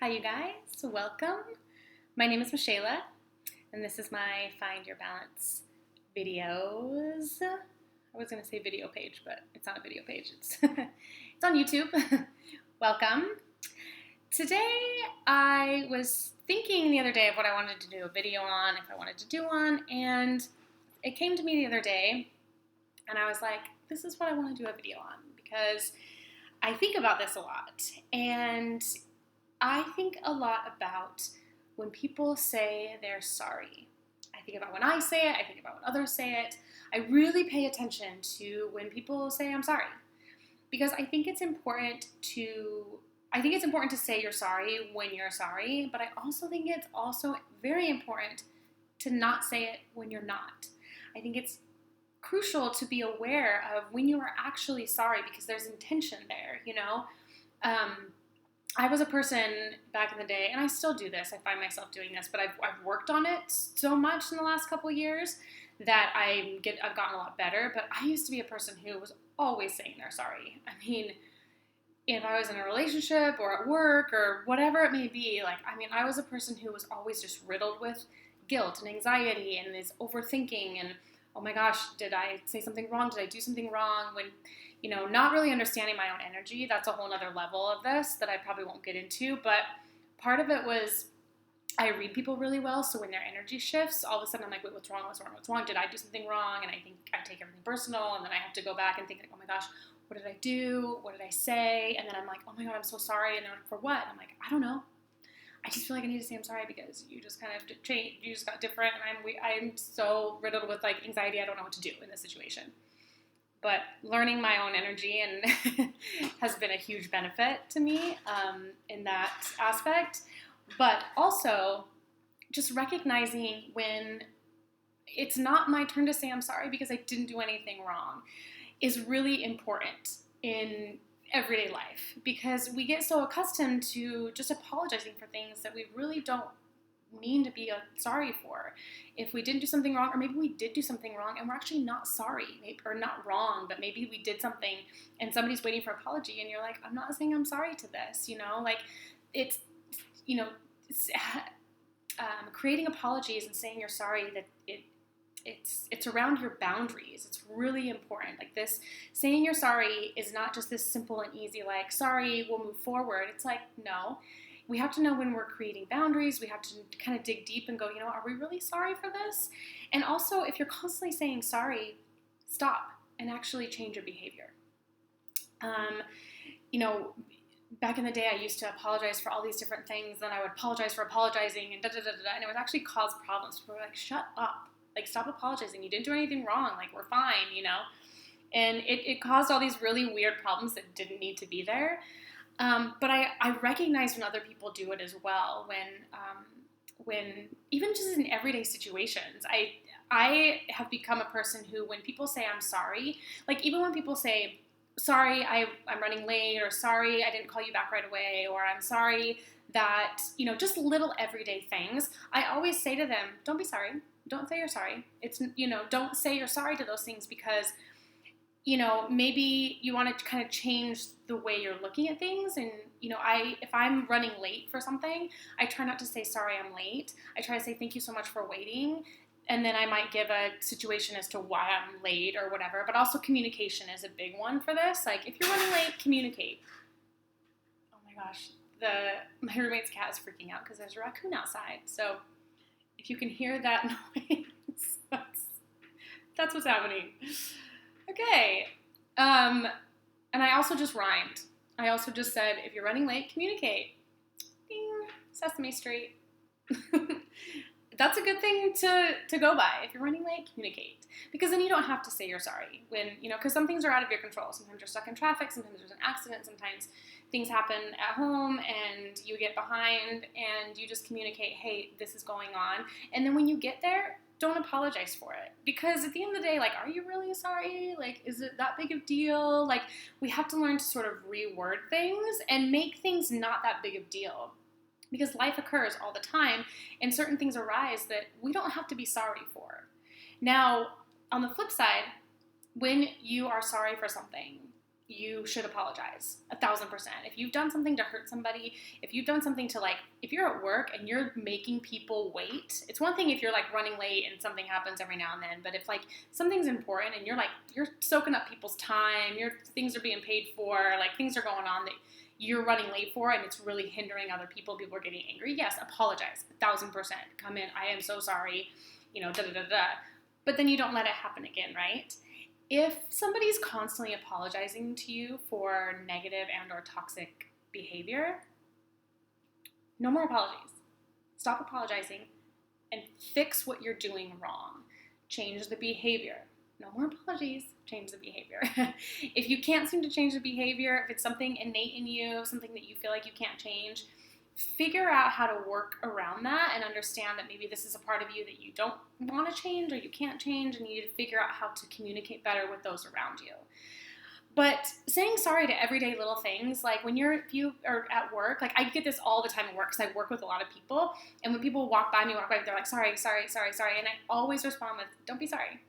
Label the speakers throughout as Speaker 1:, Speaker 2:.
Speaker 1: Hi, you guys. Welcome. My name is Michaela, and this is my Find Your Balance videos. I was going to say video page, but it's not a video page. It's on YouTube. Welcome. Today, I was thinking the other day of what I wanted to do a video on, if I wanted to do one, and it came to me the other day, and I was like, this is what I want to do a video on, because I think about this a lot, and I think a lot about when people say they're sorry. I think about when I say it, I think about when others say it. I really pay attention to when people say I'm sorry. Because I think it's important to say you're sorry when you're sorry, but I also think it's also very important to not say it when you're not. I think it's crucial to be aware of when you are actually sorry because there's intention there, you know? I was a person back in the day, and I still do this. I find myself doing this, but I've worked on it so much in the last couple of years that I've gotten a lot better. But I used to be a person who was always saying they're sorry. I mean, if I was in a relationship or at work or whatever it may be, I was a person who was always just riddled with guilt and anxiety and this overthinking and, oh my gosh, did I say something wrong? Did I do something wrong? Not really understanding my own energy. That's a whole other level of this that I probably won't get into. But part of it was I read people really well. So when their energy shifts, all of a sudden I'm like, wait, what's wrong? What's wrong? What's wrong? Did I do something wrong? And I think I take everything personal. And then I have to go back and think, like, oh my gosh, what did I do? What did I say? And then I'm like, oh my God, I'm so sorry. And they're like, for what? And I'm like, I don't know. I just feel like I need to say I'm sorry because you just kind of changed. You just got different. And I'm so riddled with anxiety. I don't know what to do in this situation. But learning my own energy and has been a huge benefit to me in that aspect. But also just recognizing when it's not my turn to say I'm sorry because I didn't do anything wrong is really important in everyday life because we get so accustomed to just apologizing for things that we really don't mean to be sorry for. If we didn't do something wrong, or maybe we did do something wrong and we're actually not sorry, or not wrong, but maybe we did something and somebody's waiting for apology and you're like, I'm not saying I'm sorry to this, it's, creating apologies and saying you're sorry, that it's around your boundaries. It's really important. Like this, saying you're sorry is not just this simple and easy, like, sorry, we'll move forward. It's like, no. We have to know when we're creating boundaries. We have to kind of dig deep and go, are we really sorry for this? And also, if you're constantly saying sorry, stop and actually change your behavior. Back in the day, I used to apologize for all these different things. Then I would apologize for apologizing and da-da-da-da-da. And it would actually cause problems. People were like, shut up. Stop apologizing. You didn't do anything wrong. We're fine, And it caused all these really weird problems that didn't need to be there. But I recognize when other people do it as well. When even just in everyday situations, I have become a person who, when people say I'm sorry, even when people say, sorry, I'm running late, or sorry, I didn't call you back right away, or I'm sorry that, just little everyday things, I always say to them, don't be sorry. Don't say you're sorry. It's, don't say you're sorry to those things because maybe you want to kind of change the way you're looking at things. And, if I'm running late for something, I try not to say, sorry, I'm late. I try to say, thank you so much for waiting. And then I might give a situation as to why I'm late or whatever. But also communication is a big one for this. If you're running late, communicate. Oh my gosh. My roommate's cat is freaking out because there's a raccoon outside. So if you can hear that noise, that's what's happening. Okay. And I also just rhymed. I also just said, if you're running late, communicate. Ding. Sesame Street. That's a good thing to go by. If you're running late, communicate. Because then you don't have to say you're sorry. Because some things are out of your control. Sometimes you're stuck in traffic. Sometimes there's an accident. Sometimes things happen at home and you get behind and you just communicate, hey, this is going on. And then when you get there, don't apologize for it. Because at the end of the day, are you really sorry? Is it that big of a deal? We have to learn to sort of reword things and make things not that big of a deal. Because life occurs all the time and certain things arise that we don't have to be sorry for. Now, on the flip side, when you are sorry for something, you should apologize 1,000%. If you've done something to hurt somebody, if you've done something to, like, if you're at work and you're making people wait, it's one thing if you're like running late and something happens every now and then, but if like something's important and you're soaking up people's time, things are being paid for, like things are going on that you're running late for and it's really hindering other people are getting angry, yes, apologize 1,000%. Come in, I am so sorry, da da da da. But then you don't let it happen again, right? If somebody's constantly apologizing to you for negative and or toxic behavior, no more apologies. Stop apologizing and fix what you're doing wrong. Change the behavior. No more apologies, change the behavior. If you can't seem to change the behavior, if it's something innate in you, something that you feel like you can't change, figure out how to work around that and understand that maybe this is a part of you that you don't want to change or you can't change, and you need to figure out how to communicate better with those around you. But saying sorry to everyday little things, like if you are at work, like I get this all the time at work because I work with a lot of people, and when people walk by me, they're like, sorry, and I always respond with, don't be sorry.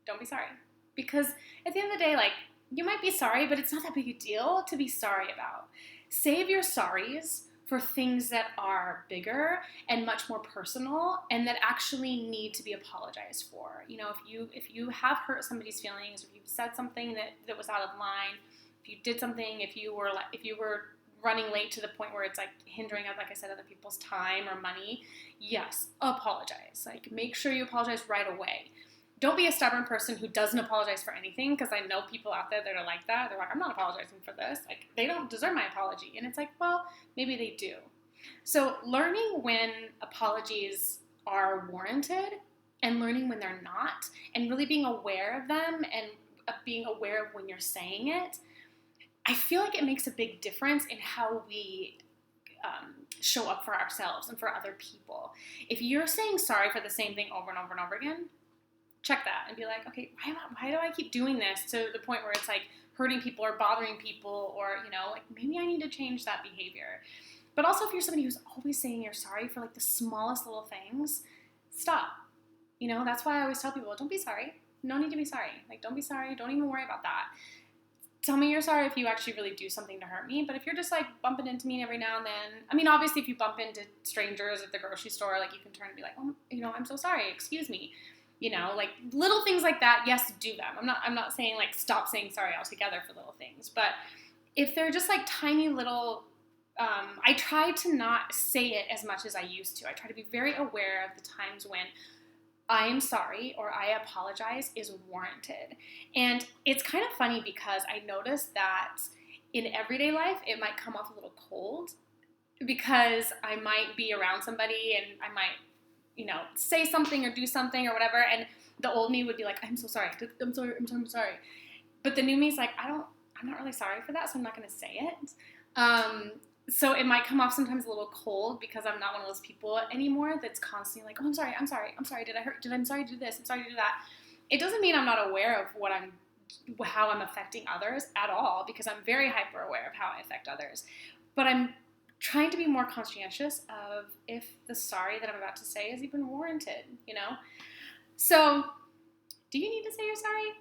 Speaker 1: Don't be sorry. Because at the end of the day, like, you might be sorry, but it's not that big a deal to be sorry about. Save your sorries for things that are bigger and much more personal and that actually need to be apologized for. If you have hurt somebody's feelings, if you've said something that was out of line, if you did something, if you were running late to the point where it's like hindering, like I said, other people's time or money, yes, apologize. Like, make sure you apologize right away. Don't be a stubborn person who doesn't apologize for anything, because I know people out there that are like that. They're like, I'm not apologizing for this. Like, they don't deserve my apology. And it's like, well, maybe they do. So learning when apologies are warranted and learning when they're not, and really being aware of them and being aware of when you're saying it, I feel like it makes a big difference in how we show up for ourselves and for other people. If you're saying sorry for the same thing over and over and over again, check that and be like, okay, why do I keep doing this to the point where it's like hurting people or bothering people, or, like maybe I need to change that behavior. But also, if you're somebody who's always saying you're sorry for like the smallest little things, stop. That's why I always tell people, don't be sorry. No need to be sorry. Like, don't be sorry. Don't even worry about that. Tell me you're sorry if you actually really do something to hurt me. But if you're just like bumping into me every now and then, I mean, obviously if you bump into strangers at the grocery store, like you can turn and be like, oh, I'm so sorry. Excuse me. Like little things like that, yes, do them. I'm not saying like stop saying sorry altogether for little things, but if they're just like tiny little, I try to not say it as much as I used to. I try to be very aware of the times when I am sorry or I apologize is warranted. And it's kind of funny because I noticed that in everyday life, it might come off a little cold because I might be around somebody and I might say something or do something or whatever, and the old me would be like, I'm so sorry. I'm sorry. But the new me is like, I'm not really sorry for that, so I'm not going to say it. So it might come off sometimes a little cold because I'm not one of those people anymore that's constantly like, oh, I'm sorry. Did I hurt? I'm sorry to do this. I'm sorry to do that. It doesn't mean I'm not aware of how I'm affecting others at all, because I'm very hyper aware of how I affect others. But I'm trying to be more conscientious of if the sorry that I'm about to say is even warranted, So, do you need to say you're sorry?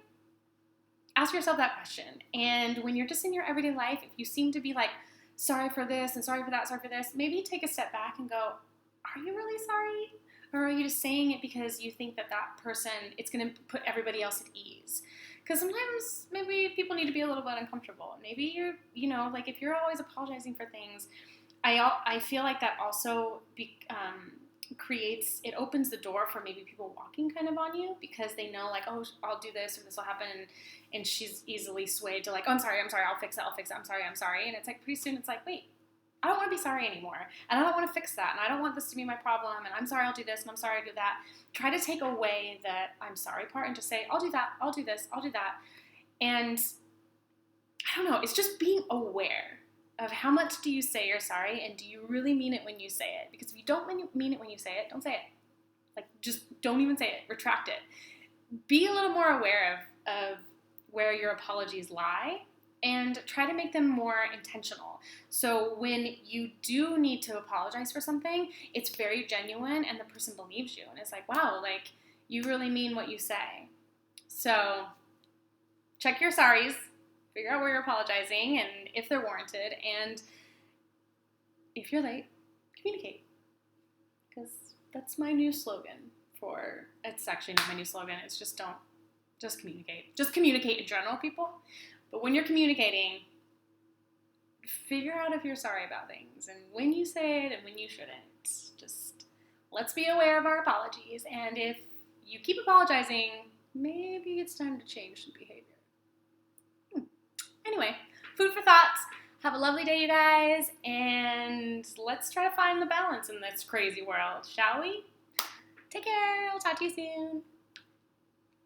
Speaker 1: Ask yourself that question. And when you're just in your everyday life, if you seem to be like, sorry for this and sorry for that, sorry for this, maybe take a step back and go, are you really sorry? Or are you just saying it because you think that person, it's going to put everybody else at ease? Because sometimes maybe people need to be a little bit uncomfortable. Maybe you're, like if you're always apologizing for things, I feel like that also it opens the door for maybe people walking kind of on you, because they know like, oh, I'll do this or this will happen, and she's easily swayed to like, oh, I'm sorry, I'll fix it, I'm sorry, and it's like pretty soon it's like, wait, I don't want to be sorry anymore, and I don't want to fix that, and I don't want this to be my problem, and I'm sorry, I'll do this, and I'm sorry, I'll do that. Try to take away that I'm sorry part and just say, I'll do that, I'll do this, I'll do that, and I don't know, it's just being aware of how much do you say you're sorry, and do you really mean it when you say it? Because if you don't mean it when you say it, don't say it. Like, just don't even say it. Retract it. Be a little more aware of where your apologies lie, and try to make them more intentional. So when you do need to apologize for something, it's very genuine, and the person believes you, and it's like, wow, like, you really mean what you say. So check your sorries. Figure out where you're apologizing and if they're warranted. And if you're late, communicate. Because that's my new slogan for, it's actually not my new slogan, it's just communicate. Just communicate in general, people. But when you're communicating, figure out if you're sorry about things and when you say it and when you shouldn't. Just let's be aware of our apologies. And if you keep apologizing, maybe it's time to change some behavior. Anyway, food for thought. Have a lovely day, you guys, and let's try to find the balance in this crazy world, shall we? Take care. I'll talk to you soon.